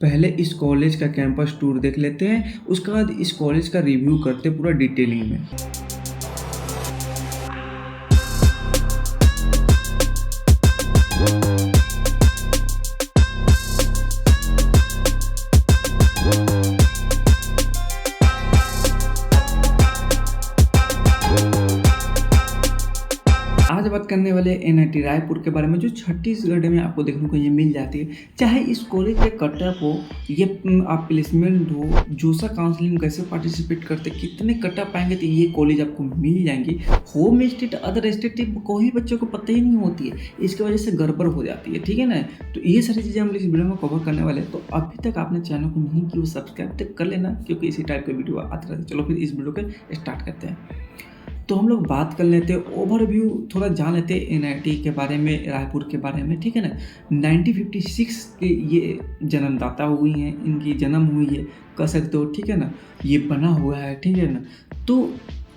पहले इस कॉलेज का कैंपस टूर देख लेते हैं, उसके बाद इस कॉलेज का रिव्यू करते हैं पूरा डिटेलिंग में। आज बात करने वाले एनआईटी रायपुर के बारे में, जो छत्तीसगढ़ में आपको देखने को ये मिल जाती है। चाहे इस कॉलेज के कटअप हो, ये आप प्लेसमेंट हो, जोसा काउंसलिंग कैसे पार्टिसिपेट करते, कितने कटअप आएंगे तो ये कॉलेज आपको मिल जाएंगी। होम स्टेट अदर स्टेट कोई बच्चों को पता ही नहीं होती है, इसकी वजह से गड़बड़ हो जाती है, ठीक है ना। तो ये सारी चीज़ें हम इस वीडियो में कवर करने वाले हैं। तो अभी तक आपने चैनल को नहीं किया सब्सक्राइब तक कर लेना, क्योंकि इसी टाइप के वीडियो आते रहते हैं। चलो फिर इस वीडियो के स्टार्ट करते हैं। तो हम लोग बात कर लेते हैं, ओवरव्यू थोड़ा जान लेते हैं एनआईटी के बारे में, रायपुर के बारे में, ठीक है ना। 1956 के ये जन्मदाता हुई हैं, इनकी जन्म हुई है कह सकते हो, ठीक है ना। ये बना हुआ है, ठीक है ना। तो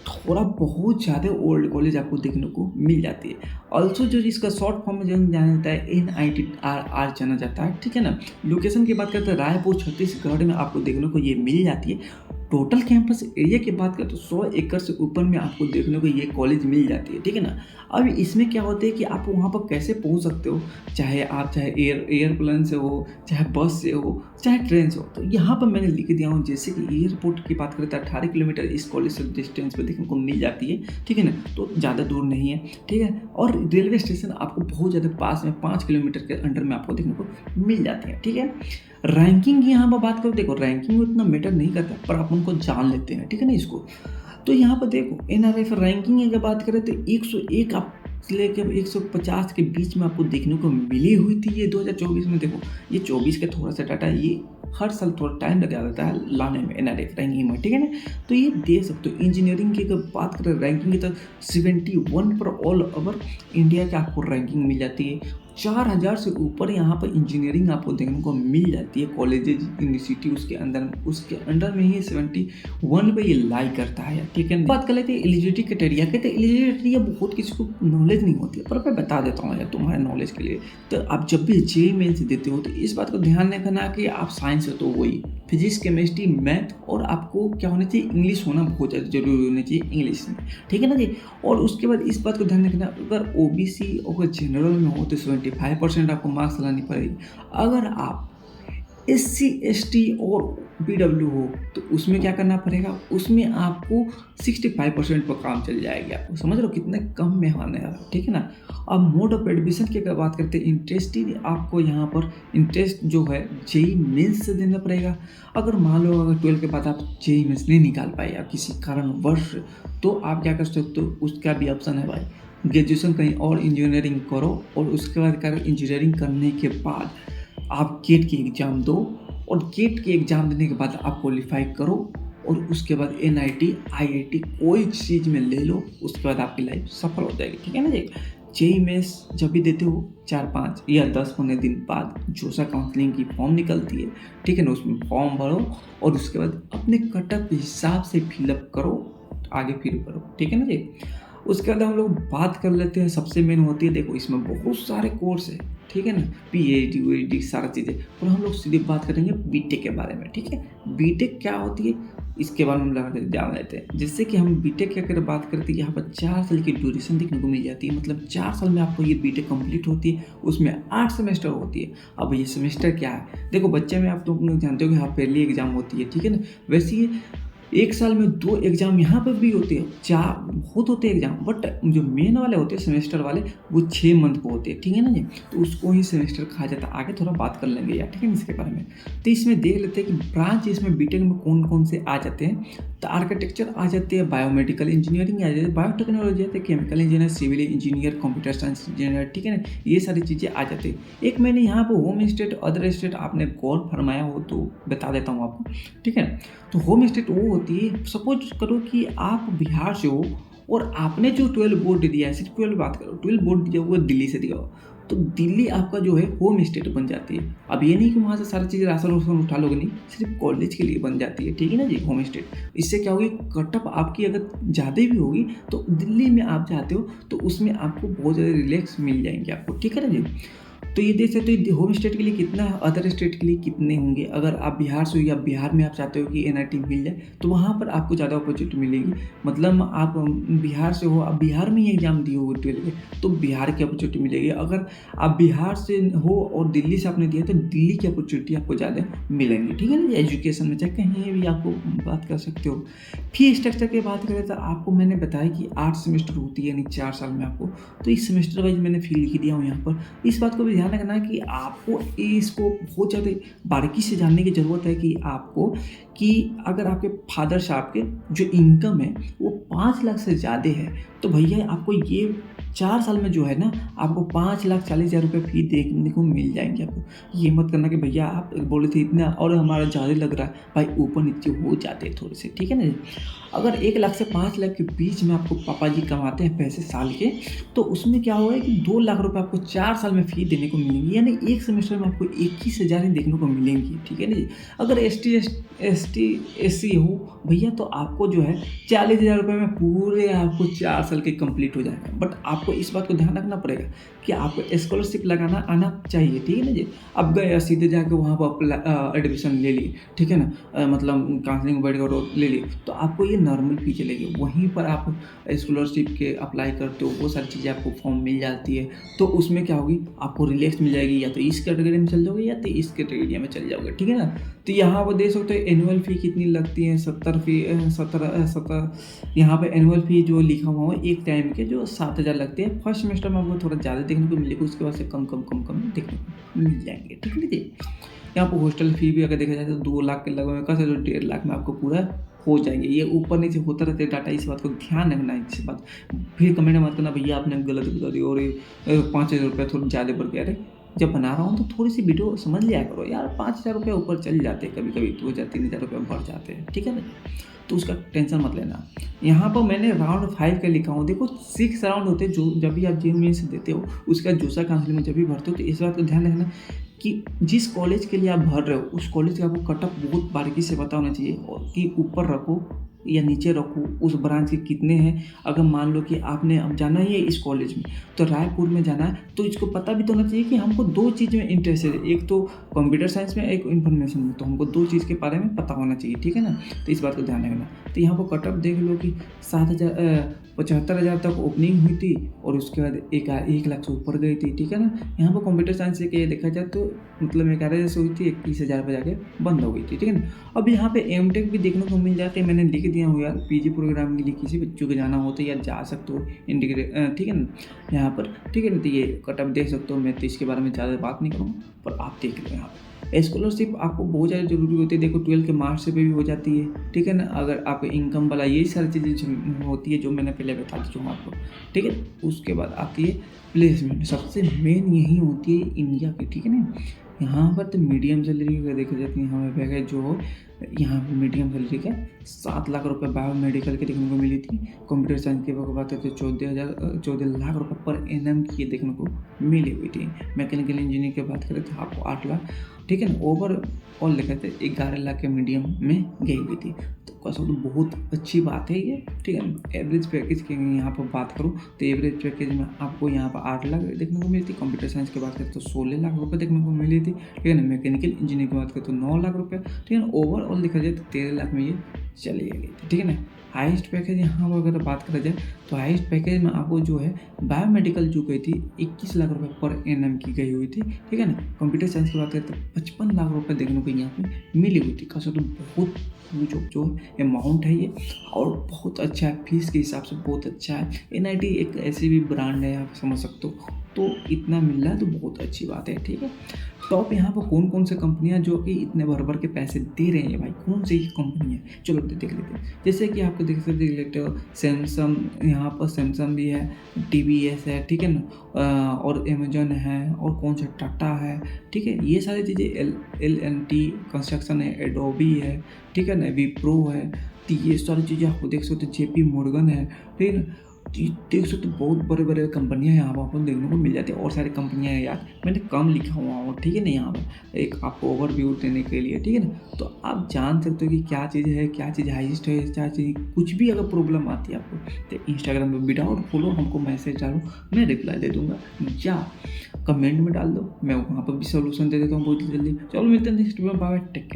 थोड़ा बहुत ज़्यादा ओल्ड कॉलेज आपको देखने को मिल जाती है। ऑल्सो जो इसका शॉर्ट फॉर्म में जो जाना जाता है NITRR जाना जाता है, ठीक है ना। लोकेशन की बात करते हैं, रायपुर छत्तीसगढ़ में आपको देखने को ये मिल जाती है। टोटल कैंपस एरिया की बात करें तो 100 एकड़ से ऊपर में आपको देखने को ये कॉलेज मिल जाती है, ठीक है ना। अब इसमें क्या होता है कि आप वहाँ पर कैसे पहुँच सकते हो, चाहे एयरप्लेन से हो, चाहे बस से हो, चाहे ट्रेन से हो। तो यहाँ पर मैंने लिख दिया हूँ, जैसे कि एयरपोर्ट की बात करें तो 18 किलोमीटर इस कॉलेज से डिस्टेंस पे देखने को मिल जाती है, ठीक है ना। तो ज़्यादा दूर नहीं है, ठीक है। और रेलवे स्टेशन आपको बहुत ज़्यादा पास में 5 किलोमीटर के अंडर में आपको देखने को मिल जाती है, ठीक है। रैंकिंग की यहाँ पर बात करो, देखो रैंकिंग उतना मैटर नहीं करता, पर आप उनको जान लेते हैं, ठीक है ना इसको। तो यहाँ पर देखो NRF रैंकिंग अगर बात करें तो 101 आप लेके 150 के बीच में आपको देखने को मिली हुई थी ये 2024 में। देखो ये 24 का थोड़ा सा डाटा, ये हर साल थोड़ा टाइम लगा रहता है लाने में NRF रैंकिंग में, ठीक है ना। तो ये देख सकते हो। इंजीनियरिंग की अगर बात करें रैंकिंग की तो 71 पर ऑल ओवर इंडिया की आपको रैंकिंग मिल जाती है। 4000 से ऊपर यहाँ पर इंजीनियरिंग आपको देखने को मिल जाती है, कॉलेजेज यूनिवर्सिटी उसके अंडर में ही 71 पे ये लाई करता है, ठीक है। बात कर लेते हैं एलिजिबिलिटी क्राइटेरिया के। तो एलिजिबिलिटी बहुत किसी को नॉलेज नहीं होती है, पर मैं बता देता हूँ यार तुम्हारे नॉलेज के लिए। तो आप जब भी JEE मेंस देते हो तो इस बात को ध्यान रखना कि आप साइंस हो तो वही फिजिक्स, केमिस्ट्री, मैथ, और आपको क्या होना चाहिए, इंग्लिश होना बहुत ज़्यादा जरूरी होना चाहिए इंग्लिश में, ठीक है ना जी। और उसके बाद इस बात को ध्यान रखना, अगर OBC और जनरल में हो तो 75% आपको मार्क्स लानी पड़ेगी। अगर आप SC ST और BW हो तो उसमें क्या करना पड़ेगा, उसमें आपको 65% पर काम चल जाएगी। आपको समझ रहे हो कितने कम में आने वाला, ठीक है ना। अब मोड ऑफ एडमिशन की अगर बात करते हैं, इंटरेस्ट ही आपको यहाँ पर इंटरेस्ट जो है JEE मेंस से देना पड़ेगा। अगर मान लो अगर 12 के बाद आप JEE मेंस नहीं निकाल पाए या किसी कारणवश, तो आप क्या कर सकते हो, उसका भी ऑप्शन है भाई, ग्रेजुएशन कहीं और इंजीनियरिंग करो, और उसके बाद इंजीनियरिंग करने के बाद आप गेट की एग्ज़ाम दो, और गेट की एग्ज़ाम देने के बाद आप क्वालिफाई करो, और उसके बाद NIT IIT कोई चीज़ में ले लो, उसके बाद आपकी लाइफ सफल हो जाएगी, ठीक है ना जी। JEE मेंस जब भी देते हो 4-5 या 10 होने दिन बाद जोसा काउंसलिंग की फॉर्म निकलती है, ठीक है ना। उसमें फॉर्म भरो और उसके बाद अपने कटअप के हिसाब से फिलअप करो, आगे फिर करो, ठीक है ना जी। उसके बाद हम लोग बात कर लेते हैं, सबसे मेन होती है, देखो इसमें बहुत सारे कोर्स है, ठीक है ना, PhD UHD सारी चीज़ें। और हम लोग सीधे बात करेंगे BTech के बारे में, ठीक है। BTech क्या होती है इसके बारे में हम जान लेते हैं। जिससे कि हम BTech की अगर बात करते हैं, यहाँ पर 4 साल की ड्यूरेशन देखने को मिल जाती है। मतलब 4 साल में आपको ये BTech कंप्लीट होती है, उसमें 8 सेमेस्टर होती है। अब ये सेमेस्टर क्या है, देखो बच्चे में आप लोग जानते हो कि हाफ ईयरली एग्जाम होती है, ठीक है ना। वैसे ही 1 साल में 2 एग्ज़ाम यहाँ पर भी होते हैं, 4 बहुत होते हैं एग्ज़ाम, बट जो मेन वाले होते हैं सेमेस्टर वाले वो 6 मंथ को होते हैं, ठीक है ना जी। तो उसको ही सेमेस्टर कहा जाता है। आगे थोड़ा बात कर लेंगे यार, ठीक है ना, इसके बारे में। तो इसमें देख लेते हैं कि ब्रांच इसमें BTech में कौन कौन से आ जाते हैं। तो आर्किटेक्चर आ जाते हैं, बायोमेडिकल इंजीनियरिंग आ जाती है, बायोटेक्नोलॉजी आती है, chemical engineer, civil engineer, computer science engineer, ठीक है ना। ये सारी चीज़ें आ जाती है। एक मैंने यहाँ पर होम स्टेट अदर स्टेट आपने गौर फरमाया हो तो बता देता हूँ आपको, ठीक है। तो होम स्टेट वो होती है, सपोज करो कि आप बिहार से हो और आपने जो 12 बोर्ड दिया है, सिर्फ 12 बात करो, 12 बोर्ड दिया हुआ दिल्ली से दिया हो, तो दिल्ली आपका जो है होम स्टेट बन जाती है। अब ये नहीं कि वहाँ से सारी चीज़ें राशन वासन उठा लोगे, नहीं, सिर्फ कॉलेज के लिए बन जाती है, ठीक है ना जी, होम स्टेट। इससे क्या होगी, कटअप आपकी अगर ज़्यादा भी होगी तो दिल्ली में आप जाते हो तो उसमें आपको बहुत ज़्यादा रिलैक्स मिल जाएंगे आपको, ठीक है ना जी। तो ये देख सकते हो होम स्टेट के लिए कितना है, अदर स्टेट के लिए कितने होंगे। अगर आप बिहार से हो या बिहार में आप चाहते हो कि एनआईटी मिल जाए तो वहाँ पर आपको ज़्यादा अपॉर्चुनिटी मिलेगी। मतलब आप बिहार से हो, आप बिहार में ही एग्ज़ाम दिए हो 12th के, तो बिहार की अपॉर्चुनिटी मिलेगी। अगर आप बिहार से हो और दिल्ली से आपने दिया तो दिल्ली की अपॉर्चुनिटी आपको ज़्यादा मिलेंगी, ठीक है ना। एजुकेशन में चाहे कहीं भी आपको बात कर सकते हो। फी स्ट्रक्चर की बात करें तो आपको मैंने बताया कि 8 सेमेस्टर होती है, यानी 4 साल में आपको, तो इस सेमेस्टर वाइज मैंने फी लिख दिया हूँ यहाँ पर। इस बात को भी ध्यान रखना है कि आपको इसको बहुत ज़्यादा बारीकी से जानने की ज़रूरत है कि आपको कि अगर आपके फादर साहब के जो इनकम है वो 5 लाख से ज़्यादा है तो भैया आपको ये 4 साल में जो है ना आपको 5,40,000 रुपये फी देखने को मिल जाएंगे। आपको ये मत करना कि भैया आप बोले थे इतना और हमारा ज़्यादा लग रहा है, भाई ऊपर नीचे हो जाते हैं थोड़े से, ठीक है ना। अगर 1 लाख से 5 लाख के बीच में आपको पापा जी कमाते हैं पैसे साल के, तो उसमें क्या होगा कि 2 लाख रुपये आपको 4 साल में फी देने को मिलेंगी, यानी एक सेमेस्टर में आपको 21,000 ही देखने को मिलेंगी, ठीक है ना जी। अगर ST SC हो भैया तो आपको जो है 40,000 रुपये में पूरे आपको 4 साल के कंप्लीट हो जाएगा। बट आपको इस बात को ध्यान रखना पड़ेगा कि आपको स्कॉलरशिप लगाना आना चाहिए, ठीक है ना जी। अब गए सीधे जाके वहाँ पर एडमिशन ले लिए, ठीक है ना, मतलब काउंसलिंग बैठ कर ले लिए, तो आपको ये नॉर्मल फी चलेगी। वहीं पर आप स्कॉलरशिप के अप्लाई करते हो, वो सारी चीज़ें आपको फॉर्म मिल जाती है, तो उसमें क्या होगी आपको रिलैक्स मिल जाएगी, या तो इस कैटेगरी में चल जाओगे या तो इस कैटेगरी में चल जाओगे, ठीक है ना। तो यहाँ पर देख सकते हो एनुअल फ़ी कितनी लगती है, 70 यहाँ पे एनुअल फ़ी जो लिखा हुआ है एक टाइम के जो 7,000 लगते हैं। फर्स्ट सेमेस्टर में आपको थोड़ा ज़्यादा देखने को मिलेगा, उसके बाद से कम देखने को मिल जाएंगे, ठीक है जी। यहाँ पर हॉस्टल फ़ी भी अगर देखा जाए तो 2 लाख के लगभग का, तो 1.5 लाख में आपको पूरा हो जाएंगे। ये ऊपर नीचे होता रहता है डाटा, इस बात को ध्यान रखना है। इस बात फिर कमेंट मत करना भैया आपने गलत बता दिया और 5,000 रुपये थोड़ी ज़्यादा बढ़ गया। अरे जब बना रहा हूँ तो थोड़ी सी वीडियो समझ लिया करो यार, 5,000 रुपये ऊपर चल जाते हैं, कभी कभी 2,000-3,000 रुपये बढ़ जाते हैं, ठीक है ना। तो उसका टेंशन मत लेना। यहाँ पर मैंने राउंड 5 का लिखा हूँ, देखो 6 राउंड होते हैं जो जब भी आप JEE मेंस देते हो, उसका जोसा काउंसलिंग में जब भी भरते हो, तो इस बात का ध्यान रखना कि जिस कॉलेज के लिए आप भर रहे हो उस कॉलेज का आपको कट ऑफ बहुत बारीकी से पता होना चाहिए, और कि ऊपर रखो या नीचे रखो, उस ब्रांच के कितने हैं। अगर मान लो कि आपने अब जाना ही है इस कॉलेज में, तो रायपुर में जाना है, तो इसको पता भी तो होना चाहिए कि हमको 2 चीज़ में इंटरेस्ट है, एक तो कंप्यूटर साइंस में, एक इन्फॉर्मेशन में, तो हमको 2 चीज़ के बारे में पता होना चाहिए, ठीक है ना। तो इस बात को ध्यान रखना। तो यहाँ पर कट ऑफ देख लो कि 75,000 तक ओपनिंग हुई थी और उसके बाद 1 लाख से ऊपर गई थी, ठीक है ना। यहाँ पर कंप्यूटर साइंस से देखा जाए तो मतलब 11,000 से हुई थी, 21,000 पर जाके बंद हो गई थी, ठीक है ना। अब यहाँ पे एमटेक भी देखने को मिल जाते हैं, मैंने लिख दिया हूँ यार, PG प्रोग्राम के लिए किसी बच्चों को जाना हो तो यार जा सकते हो इंटीग्रेट, ठीक है ना, यहाँ पर, ठीक है ना। तो ये कट ऑफ देख सकते हो, मैं तो इसके बारे में ज़्यादा बात नहीं करूँगा, पर आप देख लो यहाँ पर स्कॉलरशिप आपको बहुत ज़्यादा ज़रूरी होती है। देखो 12 के मार्क्स से भी हो जाती है, ठीक है ना। अगर आपको इनकम वाला यही सारी चीज़ें होती है जो मैंने पहले बता दी हूँ आपको, ठीक है। उसके बाद आती है प्लेसमेंट, सबसे मेन यही होती है इंडिया की, ठीक है ना। यहाँ पर तो मीडियम सैलरी का देखा जाती है, हमें पैकेज जो हो यहाँ पर मीडियम सैलरी का 7 लाख रुपए बायोमेडिकल के देखने को मिली थी। कंप्यूटर साइंस की बात है तो 14 लाख रुपए पर एनम की देखने को मिली हुई थी। मैकेनिकल इंजीनियरिंग की बात करें तो आपको 8 लाख, ठीक है ना। ओवरऑल देखा थे 11 लाख के मीडियम में गई हुई थी, तो कसम तो बहुत अच्छी बात है ये, ठीक है ना। एवरेज पैकेज की यहाँ पर बात करूँ तो एवरेज पैकेज में आपको यहाँ पर 8 लाख देखने को मिली थी। कंप्यूटर साइंस की बात करें तो 16 लाख रुपये देखने को मिली थी, ठीक है ना। मैकेनिकल इंजीनियरिंग की बात करें तो 9 लाख रुपये, ठीक है ना। ओवरऑल देखा जाए तो 13 लाख में ये चली गई थी, ठीक है ना। हाईएस्ट पैकेज यहाँ पर अगर बात करा जाए तो हाईएस्ट पैकेज में आपको जो है बायोमेडिकल जो गई थी 21 लाख रुपए पर एनएम की गई हुई थी, ठीक है ना। कंप्यूटर साइंस की बात करें तो 55 लाख रुपए देखने को यहाँ पे मिली हुई थी। खासा तो बहुत जो अमाउंट है ये, और बहुत अच्छा है, फीस के हिसाब से बहुत अच्छा है। एनआईटी एक ऐसी भी ब्रांड है, आप समझ सकते हो, तो इतना मिल रहा है तो बहुत अच्छी बात है, ठीक है। टॉप यहाँ पर कौन कौन से कंपनियां जो कि इतने भर के पैसे दे रहे हैं भाई, कौन सी कंपनी है, चलो देख लेते हैं। जैसे कि आपको देख सकते हो सैमसंग, यहाँ पर सैमसंग भी है, TVS है, ठीक है ना, और अमेजोन है, और कौन सा टाटा है, ठीक है। ये सारी चीज़ें L&T कंस्ट्रक्शन है, एडोबी है, ठीक है ना, विप्रो है, तो ये सारी चीज़ें आपको देख सकते हो। JP मोर्गन है, ठीक है ना। देख सकते हो बहुत बड़े बड़े कंपनियां यहाँ पर आपको देखने को मिल जाती है, और सारी कंपनियां हैं यार, मैंने कम लिखा हुआ हूँ, ठीक है ना। यहाँ पर एक आपको ओवरव्यू देने के लिए, ठीक है ना। तो आप जान सकते हो कि क्या चीज़ है, क्या चीज़ हाईएस्ट है, क्या चीज़, कुछ भी अगर प्रॉब्लम आती है आपको तो इंस्टाग्राम पर विदाउट फॉलो हमको मैसेज डालो, मैं रिप्लाई दे दूँगा। या कमेंट में डाल दो, मैं वहाँ पर भी सॉल्यूशन दे देता हूँ बहुत जल्दी। चलो मिलते हैं नेक्स्ट वीडियो में, बाय, टेक केयर।